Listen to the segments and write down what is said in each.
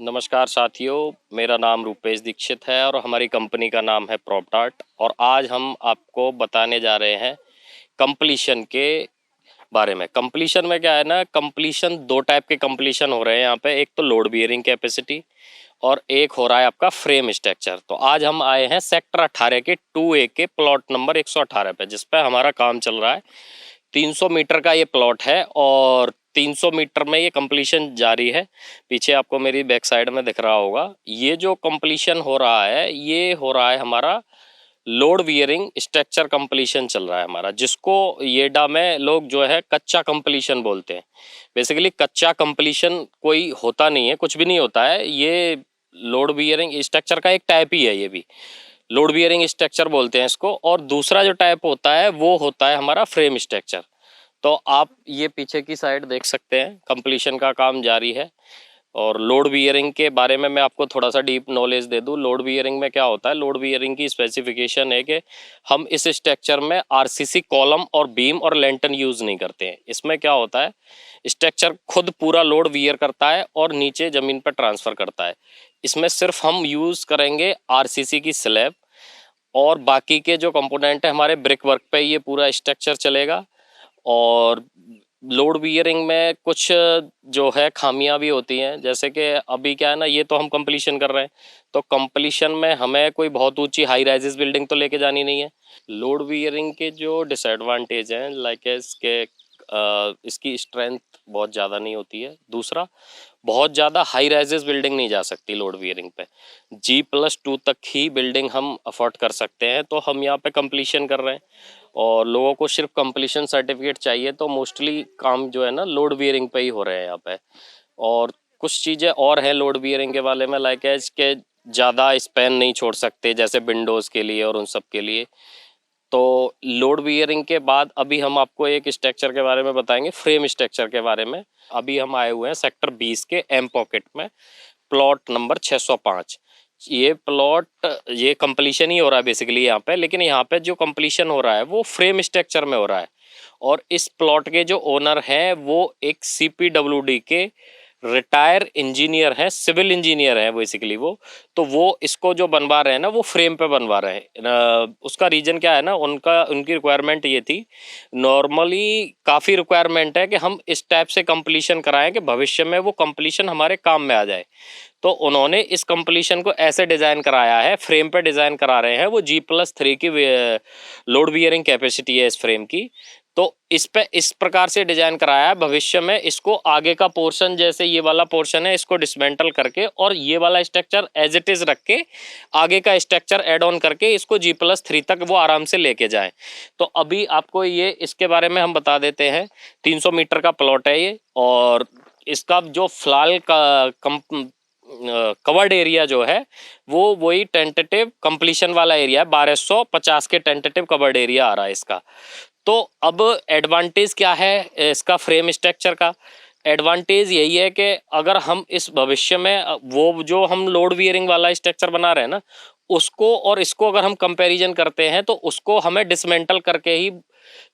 नमस्कार साथियों, मेरा नाम रूपेश दीक्षित है और हमारी कंपनी का नाम है प्रॉपटार्ट। और आज हम आपको बताने जा रहे हैं कंप्लीशन के बारे में। कंप्लीशन में क्या है ना, कंप्लीशन दो टाइप के कंप्लीशन हो रहे हैं यहाँ पे। एक तो लोड बियरिंग कैपेसिटी और एक हो रहा है आपका फ्रेम स्ट्रक्चर। तो आज हम आए हैं सेक्टर 18 के 2A के प्लॉट नंबर 118 पे, जिस पे हमारा काम चल रहा है। 300 मीटर का ये प्लॉट है और 300 मीटर में ये कंप्लीशन जारी है। पीछे आपको मेरी बैक साइड में दिख रहा होगा, ये जो कंप्लीशन हो रहा है ये हो रहा है हमारा लोड बियरिंग स्ट्रक्चर कंप्लीशन चल रहा है हमारा, जिसको येडा में लोग जो है कच्चा कंप्लीशन बोलते हैं। बेसिकली कच्चा कंप्लीशन कोई होता नहीं है, कुछ भी नहीं होता है। ये लोड बियरिंग स्ट्रक्चर का एक टाइप ही है, ये भी लोड बियरिंग स्ट्रक्चर बोलते हैं इसको। और दूसरा जो टाइप होता है वो होता है हमारा फ्रेम स्ट्रक्चर। तो आप ये पीछे की साइड देख सकते हैं, कंप्लीशन का काम जारी है। और लोड बियरिंग के बारे में मैं आपको थोड़ा सा डीप नॉलेज दे दूं। लोड बियरिंग में क्या होता है, लोड बियरिंग की स्पेसिफिकेशन है कि हम इस स्ट्रक्चर में आरसीसी कॉलम और बीम और लेंटन यूज़ नहीं करते हैं। इसमें क्या होता है, स्ट्रक्चर खुद पूरा लोड बियर करता है और नीचे ज़मीन पर ट्रांसफ़र करता है। इसमें सिर्फ हम यूज़ करेंगे आरसीसी की स्लैब, और बाकी के जो कंपोनेंट है हमारे ब्रिक वर्क पे ये पूरा स्ट्रक्चर चलेगा। और लोड बियरिंग में कुछ जो है खामियां भी होती हैं, जैसे कि अभी क्या है ना, ये तो हम कंप्लीशन कर रहे हैं, तो कंप्लीशन में हमें कोई बहुत ऊंची हाई राइजेस बिल्डिंग तो लेके जानी नहीं है। लोड बियरिंग के जो डिसएडवांटेज हैं, लाइक इसके इसकी स्ट्रेंथ बहुत ज़्यादा नहीं होती है। दूसरा, बहुत ज़्यादा हाई राइजेस बिल्डिंग नहीं जा सकती लोड बियरिंग पे। G+2 तक ही बिल्डिंग हम अफोर्ड कर सकते हैं। तो हम यहाँ पे कंप्लीशन कर रहे हैं और लोगों को सिर्फ कंप्लीशन सर्टिफिकेट चाहिए, तो मोस्टली काम जो है ना लोड बियरिंग पे ही हो रहे हैं यहाँ पे। और कुछ चीज़ें और हैं लोड बियरिंग के बारे में, लाइक है इसके ज़्यादा स्पैन नहीं छोड़ सकते, जैसे विंडोज़ के लिए और उन सब के लिए। तो लोड बियरिंग के बाद अभी हम आपको एक स्ट्रक्चर के बारे में बताएंगे, फ्रेम स्ट्रक्चर के बारे में। अभी हम आए हुए हैं सेक्टर 20 के एम पॉकेट में, प्लॉट नंबर 605। ये प्लॉट, ये कंप्लीशन ही हो रहा है बेसिकली यहाँ पे, लेकिन यहाँ पे जो कंप्लीशन हो रहा है वो फ्रेम स्ट्रक्चर में हो रहा है। और इस प्लॉट के जो ओनर हैं वो एक CPWD के रिटायर इंजीनियर हैं, सिविल इंजीनियर हैं बेसिकली वो। तो वो इसको जो बनवा रहे हैं ना, वो फ्रेम पे बनवा रहे हैं। उसका रीज़न क्या है ना, उनकी रिक्वायरमेंट ये थी। नॉर्मली काफ़ी रिक्वायरमेंट है कि हम इस टाइप से कंप्लीशन कराएं कि भविष्य में वो कंप्लीशन हमारे काम में आ जाए। तो उन्होंने इस कंप्लीशन को ऐसे डिज़ाइन कराया है, फ्रेम पे डिज़ाइन करा रहे हैं। वो G+3 की लोड बियरिंग कैपेसिटी है इस फ्रेम की। तो इस पे इस प्रकार से डिजाइन कराया है, भविष्य में इसको आगे का पोर्शन, जैसे ये वाला पोर्शन है, इसको डिसमेंटल करके और ये वाला स्ट्रक्चर एज इट इज रख के आगे का स्ट्रक्चर ऐड ऑन करके इसको G+3 तक वो आराम से लेके जाए। तो अभी आपको ये इसके बारे में हम बता देते हैं। 300 मीटर का प्लॉट है ये, और इसका जो फिलहाल का कवर्ड एरिया जो है वो वही टेंटेटिव कंप्लीशन वाला एरिया है। 1250 के टेंटेटिव कवर्ड एरिया आ रहा है इसका। तो अब एडवांटेज क्या है इसका फ्रेम स्ट्रक्चर का? एडवांटेज यही है कि अगर हम इस भविष्य में वो जो हम लोड बियरिंग वाला स्ट्रक्चर बना रहे हैं ना, उसको और इसको अगर हम कंपैरिजन करते हैं तो उसको हमें डिसमेंटल करके ही,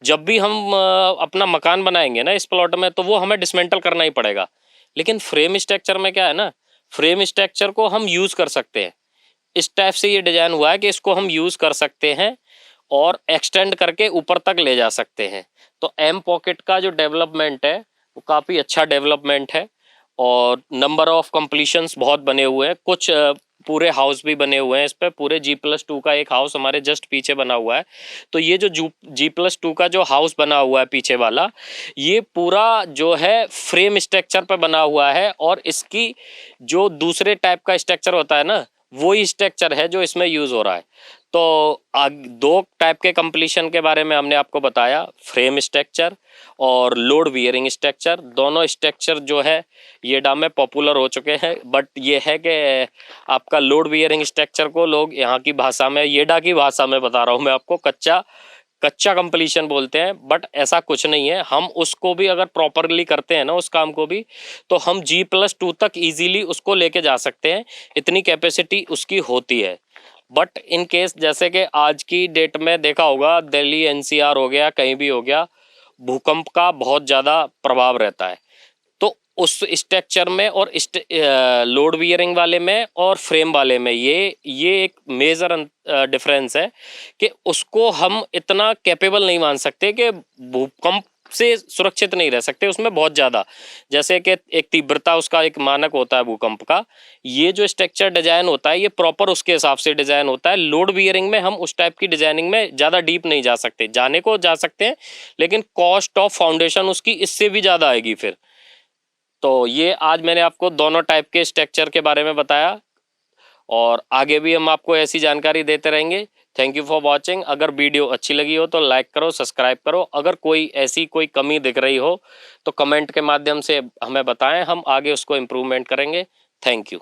जब भी हम अपना मकान बनाएंगे ना इस प्लॉट में, तो वो हमें डिसमेंटल करना ही पड़ेगा। लेकिन फ्रेम स्ट्रक्चर में क्या है ना, फ्रेम स्ट्रक्चर को हम यूज़ कर सकते हैं। इस टाइप से ये डिज़ाइन हुआ है कि इसको हम यूज़ कर सकते हैं और एक्सटेंड करके ऊपर तक ले जा सकते हैं। तो एम पॉकेट का जो डेवलपमेंट है वो काफ़ी अच्छा डेवलपमेंट है। और नंबर ऑफ कंप्लीशंस बहुत बने हुए हैं, कुछ पूरे हाउस भी बने हुए हैं इस पर। पूरे G+2 का एक हाउस हमारे जस्ट पीछे बना हुआ है। तो ये जो G+2 का जो हाउस बना हुआ है पीछे वाला, ये पूरा जो है फ्रेम स्ट्रक्चर पर बना हुआ है। और इसकी जो दूसरे टाइप का स्ट्रक्चर होता है ना, वही स्ट्रक्चर है जो इसमें यूज़ हो रहा है। तो दो टाइप के कंप्लीशन के बारे में हमने आपको बताया, फ्रेम स्ट्रक्चर और लोड बियरिंग स्ट्रक्चर। दोनों स्ट्रक्चर जो है ये डा में पॉपुलर हो चुके हैं, बट ये है कि आपका लोड बियरिंग स्ट्रक्चर को लोग यहाँ की भाषा में, येडा की भाषा में बता रहा हूँ मैं आपको, कच्चा कंप्लीशन बोलते हैं। बट ऐसा कुछ नहीं है, हम उसको भी अगर प्रॉपरली करते हैं ना उस काम को भी, तो हम G+2 तक इजीली उसको लेके जा सकते हैं। इतनी कैपेसिटी उसकी होती है। बट इन केस, जैसे कि आज की डेट में देखा होगा, दिल्ली NCR हो गया, कहीं भी हो गया, भूकंप का बहुत ज़्यादा प्रभाव रहता है। तो उस स्ट्रक्चर में और लोड बियरिंग वाले में और फ्रेम वाले में ये एक मेजर डिफरेंस है कि उसको हम इतना कैपेबल नहीं मान सकते कि भूकंप से सुरक्षित नहीं रह सकते उसमें बहुत ज़्यादा। जैसे कि एक तीव्रता उसका एक मानक होता है भूकंप का, ये जो स्ट्रक्चर डिजाइन होता है ये प्रॉपर उसके हिसाब से डिजाइन होता है। लोड बियरिंग में हम उस टाइप की डिजाइनिंग में ज़्यादा डीप नहीं जा सकते, जाने को जा सकते हैं लेकिन कॉस्ट ऑफ फाउंडेशन उसकी इससे भी ज़्यादा आएगी फिर। तो ये आज मैंने आपको दोनों टाइप के स्ट्रक्चर के बारे में बताया और आगे भी हम आपको ऐसी जानकारी देते रहेंगे। Thank you for watching. अगर वीडियो अच्छी लगी हो तो लाइक करो, सब्सक्राइब करो। अगर कोई ऐसी कोई कमी दिख रही हो तो कमेंट के माध्यम से हमें बताएं, हम आगे उसको इम्प्रूवमेंट करेंगे। Thank you.